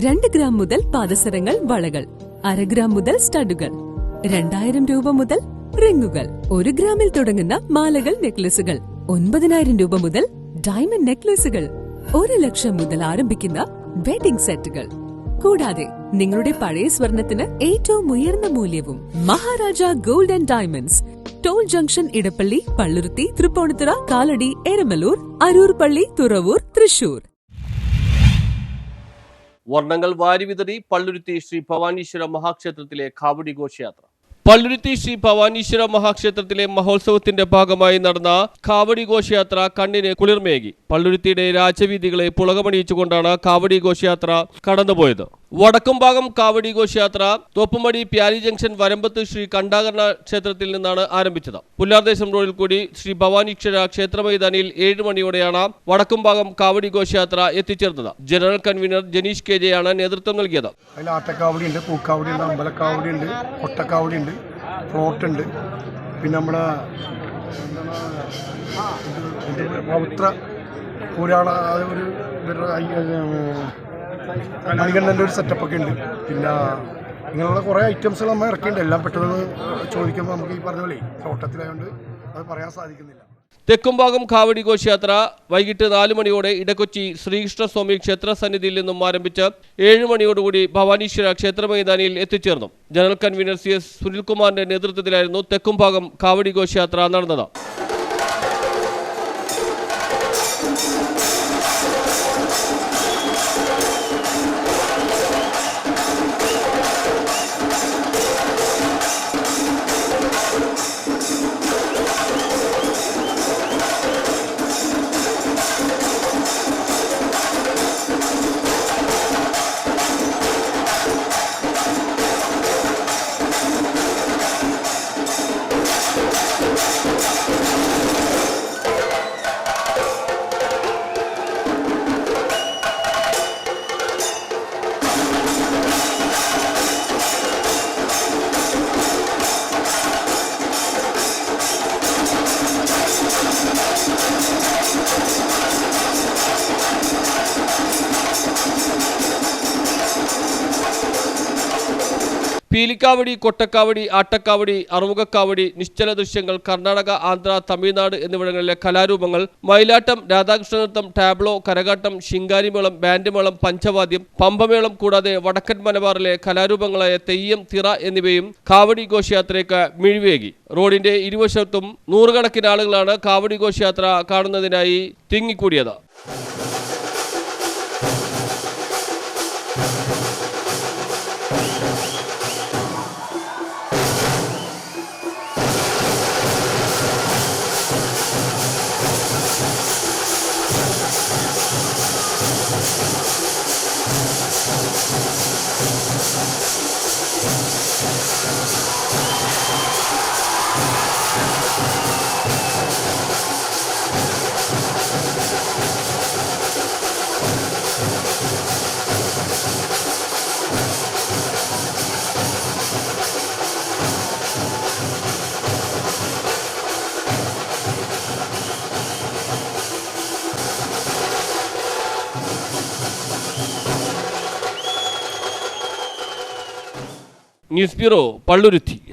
2 gram മുതൽ പാദസരങ്ങൾ, വളകൾ, 1/2 gram മുതൽ സ്റ്റഡുകൾ, 2000 രൂപ മുതൽ റിങ്ങുകൾ, 1 ഗ്രാമിൽ തുടങ്ങുന്ന മാലകൾ, നെക്ലസുകൾ, 9000 രൂപ മുതൽ ഡയമണ്ട് നെക്ലസുകൾ, 1 ലക്ഷം മുതൽ ആരംഭിക്കുന്ന വെഡിംഗ് സെറ്റുകൾ. കൂടാതെ നിങ്ങളുടെ പഴയ സ്വർണത്തിന് ഏറ്റവും ഉയർന്ന മൂല്യവും. Maharaja gold and diamonds, toll junction, Edappally, Palluruthy, Thrippunithura, Kalady, Eramalloor, Aroor പള്ളി, തുറവൂർ, തൃശൂർ. വർണ്ണങ്ങൾ വാരിവിതറി പള്ളുരുത്തി ശ്രീ ഭവാനീശ്വര മഹാക്ഷേത്രത്തിലെ കാവടി ഘോഷയാത്ര. പള്ളുരുത്തി ശ്രീ ഭവാനീശ്വര മഹാക്ഷേത്രത്തിലെ മഹോത്സവത്തിന്റെ ഭാഗമായി നടന്ന കാവടി ഘോഷയാത്ര കണ്ണിന് കുളിർമേകി. പള്ളുരുത്തിയുടെ രാജവീതികളെ പുളകമണിയിച്ചുകൊണ്ടാണ് കാവടി ഘോഷയാത്ര കടന്നുപോയത്. വടക്കുംഭാഗം കാവടി ഘോഷയാത്ര തോപ്പുമടി പ്യാരി ജംഗ്ഷൻ വരമ്പത്ത് ശ്രീ കണ്ഠാകർണ ക്ഷേത്രത്തിൽ നിന്നാണ് ആരംഭിച്ചത്. പുല്ലാർദേശം റോഡിൽ കൂടി ശ്രീ ഭവാനീശ്വര ക്ഷേത്ര മൈതാനിയിൽ 7 മണിയോടെയാണ് വടക്കുംഭാഗം കാവടി ഘോഷയാത്ര എത്തിച്ചേർന്നത്. General convener Janeesh K J ആണ് നേതൃത്വം നൽകിയത്. അതിൽ ആട്ടക്കാവടിയുണ്ട്, പൂക്കാവടിയുണ്ട്, അമ്പലക്കാവടിയുണ്ട്, കൊട്ടക്കാവടിയുണ്ട്, ഫ്ലോട്ടുണ്ട്, പിന്നെ നമ്മുടെ പവിത്ര പുരാണ ഒരു മണികണ്ഠൻ്റെ ഒരു സെറ്റപ്പൊക്കെ ഉണ്ട്. പിന്നെ ഇങ്ങനെയുള്ള കുറേ ഐറ്റംസുകൾ നമ്മൾ ഇറക്കിയിട്ടുണ്ട്. എല്ലാം പെട്ടെന്ന് ചോദിക്കുമ്പോൾ നമുക്ക് ഈ പറഞ്ഞ പോലെ തോട്ടത്തിലായതുകൊണ്ട് അത് പറയാൻ സാധിക്കുന്നില്ല. തെക്കുംഭാഗം കാവടി ഘോഷയാത്ര വൈകിട്ട് 4 മണിയോടെ ഇടക്കൊച്ചി ശ്രീകൃഷ്ണസ്വാമി ക്ഷേത്ര സന്നിധിയിൽ നിന്നും ആരംഭിച്ച് 7 മണിയോടുകൂടി ഭവാനീശ്വര ക്ഷേത്ര മൈതാനിയിൽ എത്തിച്ചേർന്നു. ജനറൽ കൺവീനർ CS സുനിൽകുമാറിന്റെ നേതൃത്വത്തിലായിരുന്നു തെക്കുംഭാഗം കാവടി ഘോഷയാത്ര നടന്നത്. പീലിക്കാവടി, കൊട്ടക്കാവടി, ആട്ടക്കാവടി, അറുമുഖക്കാവടി, നിശ്ചല ദൃശ്യങ്ങൾ, കർണാടക, ആന്ധ്ര, തമിഴ്നാട് എന്നിവിടങ്ങളിലെ കലാരൂപങ്ങൾ, മയിലാട്ടം, രാധാകൃഷ്ണ നൃത്തം, ടാബ്ലോ, കരകാട്ടം, ശിങ്കാരിമേളം, ബാൻഡ് മേളം, പഞ്ചവാദ്യം, പമ്പമേളം കൂടാതെ വടക്കൻ മലബാറിലെ കലാരൂപങ്ങളായ തെയ്യം, തിറ എന്നിവയും കാവടി ഘോഷയാത്രയ്ക്ക് മിഴിവേകി. റോഡിന്റെ ഇരുവശത്തും നൂറുകണക്കിന് ആളുകളാണ് കാവടി ഘോഷയാത്ര കാണുന്നതിനായി തിങ്ങിക്കൂടിയത്. News bureau, Palluruthy.